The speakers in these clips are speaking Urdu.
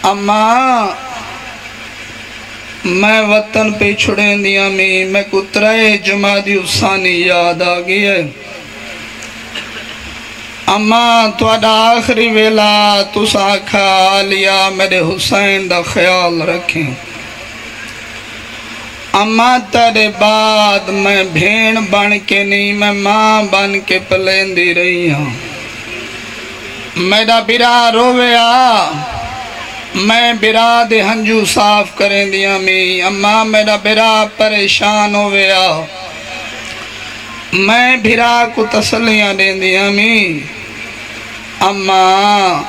اماں میں وطن پہ چھڑیں دیا میں کترائے جمادی ثانی یاد آگئی ہے اماں توڑا آخری ویلا تسا کھا لیا میرے حسین دا خیال رکھیں اماں تیرے بعد میں بھین بن کے نہیں میں ماں بن کے پلین دی رہی ہوں میرا برا رویا میں برا دے ہنجو صاف کریں دیا میں اماں میرا برا پریشان ہویا میں برا کو تسلیاں دیں دیا میں اماں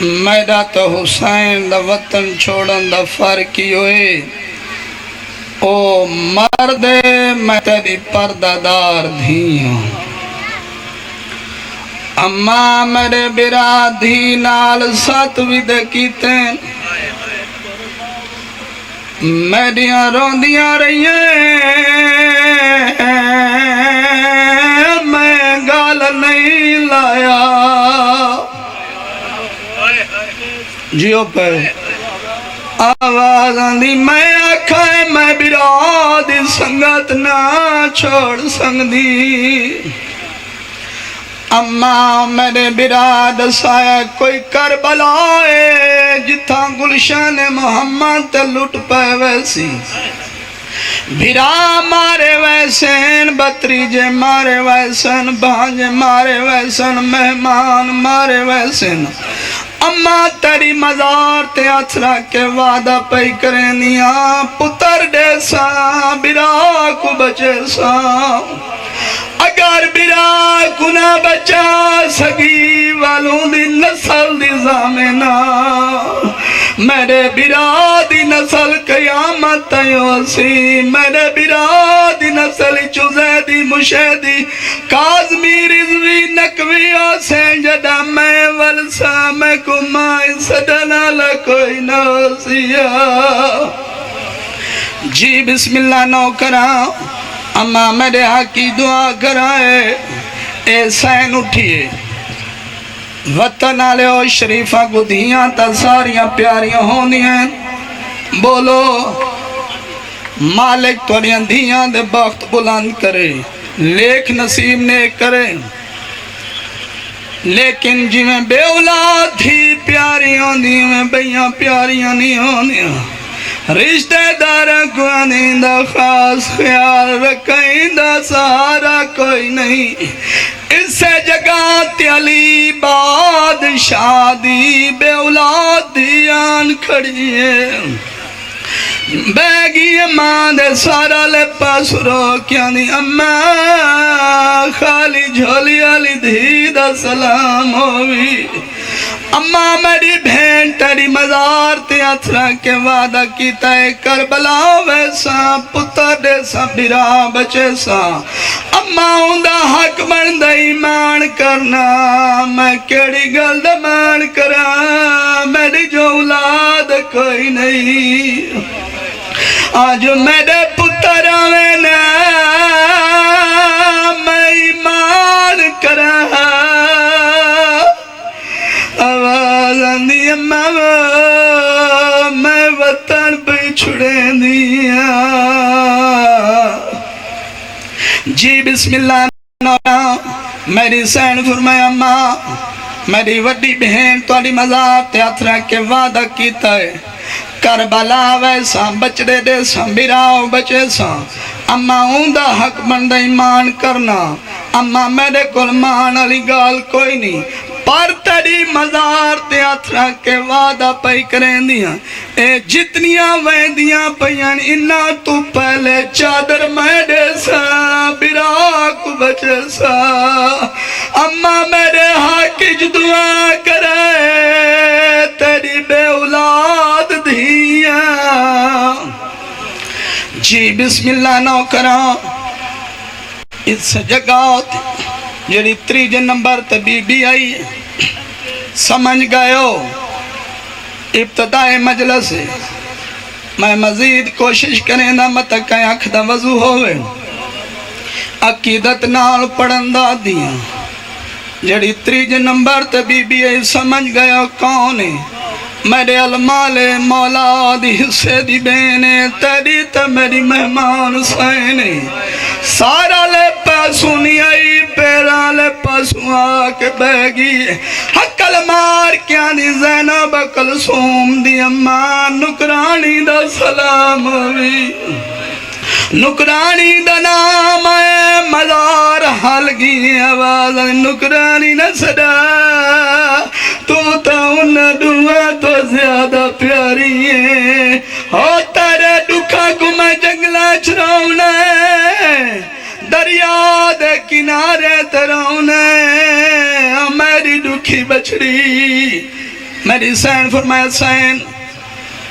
میرا تو حسین دا وطن چھوڑن دا فرقی ہوئے او مرد میں تیری پردہ دار دھی ہوں اماں میرے برا دھی نال سات ود کیتیں میریاں روندیاں رہییں میں گال نہیں لایا جیو پہ آواز آندھی میں آکھائے میں برا دی سنگت نہ چھوڑ سنگدی اماں میرے برا دسایا کوئی کربلا ہے جتھا گلشن محمد تے لٹ پہ ویسی بھرا مارے ویسن بتریجے مارے ویسن بھانجے مارے ویسن مہمان مارے ویسن اماں تیری مزار تے اتھرا کے وعدہ پئی کریں نیا پتر دے سا برا کو بچے سا اگر برا کو نہ بچا سگی والوں دی نسل دی زامنہ میرے برا دی نسل قیامت تیوسی میرے برا دی نسل چوزیدی مشیدی کازمی رضوی نکوی آسین جدا میں والسا میں کمائی سدنا لکوئی نوسیا جی بسم اللہ نو کرا اماں میرے حق کی دعا کرائے اے سین اٹھئے وطن آلے و شریفہ کو دھیاں تا ساریاں پیاریاں ہونی ہیں بولو مالک توڑیاں دھیاں دے بخت بلند کرے لیکھ نصیب نے کرے لیکن جی میں بے اولاد تھی پیاری ہوندی میں بیاں پیاریاں نہیں ہوندیاں رشتہ دار کو آنیندہ خاص خیال رکھائیندہ سہارا کوئی نہیں اس سے جگہ تیالی بادشاہ دی بے اولاد دیان کھڑی ہے بیگی ماں دے سارا لے پاس روکیاں دی اماں خالی جھولی علی دھی دا سلام ہوئی اماں میری بہن تیری مزار تے اتھرا کے وعدہ کیتا ہے کربلا ویسا پتر دے سا برا بچے سا اماں ہوندہ حق بندہ ایمان کرنا میں کیڑی گل دمان کرا میری جو اولاد کوئی نہیں آج میرے پتر آوینا میں ایمان کرا آواز آندھی اماں میں وطن پہ چھڑیں دیا جی بسم اللہ نورا میری سین فرمایا اماں میری وڈی بہن توڑی مزار تے اتھرا کے وعدہ کیتا ہے کربلا ویسا بچڑے دے سا براؤ بچے سا اماں ہوندہ حق بندہ ایمان کرنا اماں میرے کل مان علی گال کوئی نہیں پر تیری مزار تے اتھرا کے وعدہ پئی کریں دیاں اے جتنیاں ویندیاں پئیاں انہا تو پہلے چادر میڈے سا برا کو بچے سا اماں میرے حق کی دعا کرے تیری بے اولاد دھیاں جی بسم اللہ نو کرا اس جگہ جڑی تریجے نمبر تے بی بی آئی سمجھ گئے ہو ابتدائی مجلس میں مزید کوشش کریں دا متک اکھ دا وضو ہوئے عقیدت نال پڑھندہ دیاں جڑی تریجے نمبر تے بی بی آئی سمجھ گئے ہو کون ہے میرے المال مولا دی حصے دی بینے تیری تے میری مہمان سینے سارا لے پیسوں نہیں آئی پیرا لے پیسوں آکے بیگی حقل مار کیا دی زینب کلثوم دی اماں نکرانی دا سلام ہوئی نکرانی دا نام ہے مزار حال گی آواز نکرانی نہ صدا تو ان دعا تو زیادہ پیاری ہے ہو تیرے دکھا کو میں جنگلہ چراؤنا ہے دریا دے کنارے تراؤنا ہے میری دکھی بچڑی میری سین فرمایا سین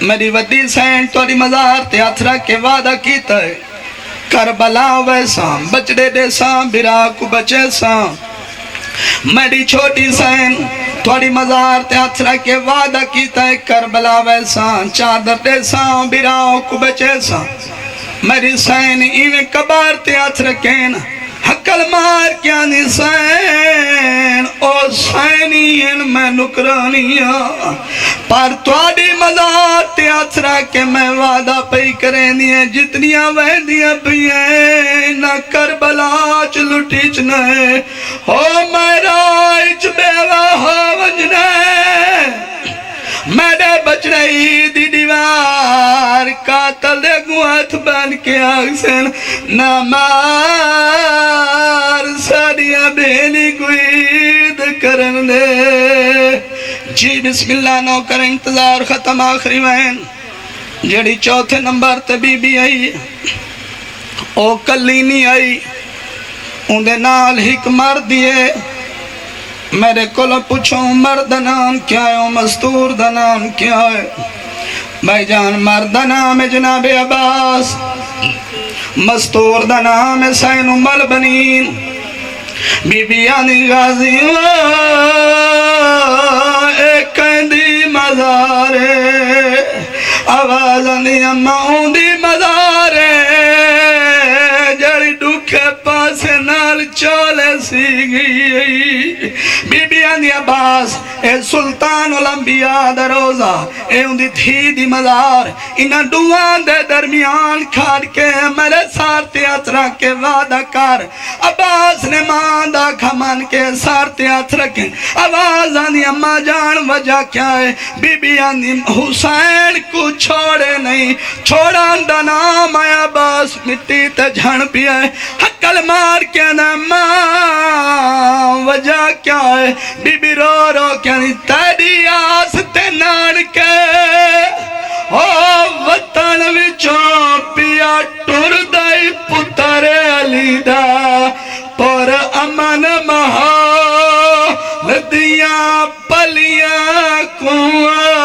میری ودی سین توڑی مزار تے ہاتھ رکھ کے وعدہ کیتا ہے کربلا ویسا بچڑے دے ساں براق بچے ساں میری چھوٹی سین توڑی مزار تے ہاتھ رکھ کے وعدہ کیتا ہے کربلا ویسا چادر دے ساں براق بچے ساں میری سین ایویں کبار تے ہاتھ رکھیں حقل مار کیا نی سین او سینین میں نکرانیاں پر توڑی مزار تے ہاتھ رکھ کے میں وعدہ پئی کریں دیئے جتنیاں ویندیاں پئیں نہ کربلا چ لٹی چ نئے ہو میرا اچ بیوہ ہو وجنے میرے بچڑی دی دیوار قاتل دے گوات بن کے آگسن نمار ساڑیاں بینی کوئید کرن دے جی بسم اللہ نو کر انتظار ختم آخری وین جڑی چوتھے نمبر تے بی بی آئی او کلی نہیں آئی اندے نال ہک مر دیئے میرے کولو پوچھو مرد نام کیا ہے مستور دا نام کیا ہے بھائی جان مرد نام جناب عباس مستور دا نام سین ام البنین بی بی آنی غازی ایک کہندی مزارے آواز آنی اماؤں دی مزارے جڑی دکھے پاسے نال چولے سی گئی بی بی آنی عباس اے سلطان الانبیاء دا روزہ اے اندی تھی دی مزار انہاں دوان دے درمیان کھاڑ کے میرے سارتے اترا کے وعدہ کر عباس نے ماندہ کھمان کے سارتے اترا کے آواز آنی اماں جان وجہ کیا ہے بی بی آنی حسین کو چھوڑے نہیں چھوڑان دا نام آیا عباس مٹی تے جھن پیا ہے حقل مار کیا نام وجہ کیا ہے بی بی رو رو کیا نہیں تیری آس تے نان کے او وطن وچوں پیا ٹر دائی پتر علی دا پر امن مہا لدیاں پلیاں کواں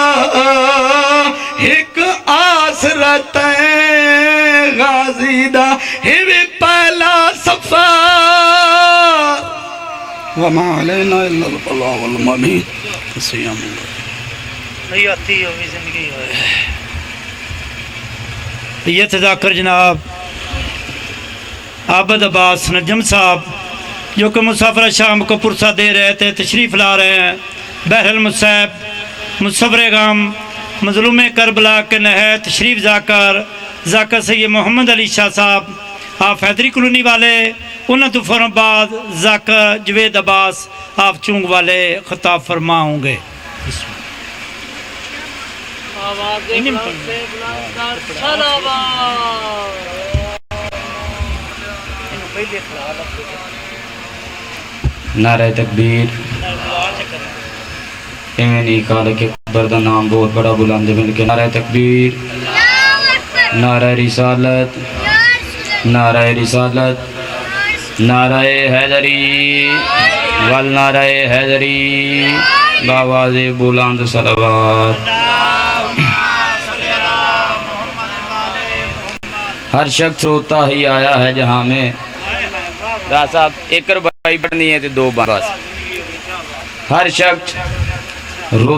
ایک آس رتیں غازی دا ہی پہلا سفر وما علینا الا البلاغ والمبین سیام نہیں آتی ہوئی زندگی ہوئے یہ تذاکر جناب عابد عباس نجم صاحب جو کہ مسافر شام کو پرسہ دے رہے تھے تشریف لا رہے ہیں بحر المصیب مصور غم مظلوم کربلا کے نہے تشریف ذاکر سید محمد علی شاہ صاحب آپ حیدری کلونی والے انہوں تو فوراں بعد ذاکر جوید عباس آپ چونگ والے خطاب فرما ہوں گے نعرہ تکبیر ایمیں نہیں کہا کہ قبر دا نام بہت بڑا بلند مل کے نعرہ تکبیر نعرہ رسالت نعرہ رسالت نعرہ حیدری والنعرہ حیدری باواز بلند صلوات ہر شخص روتا ہی آیا ہے جہاں میں راہ صاحب ایک ربائی پڑھنی ہے تو دو بس ہر شخص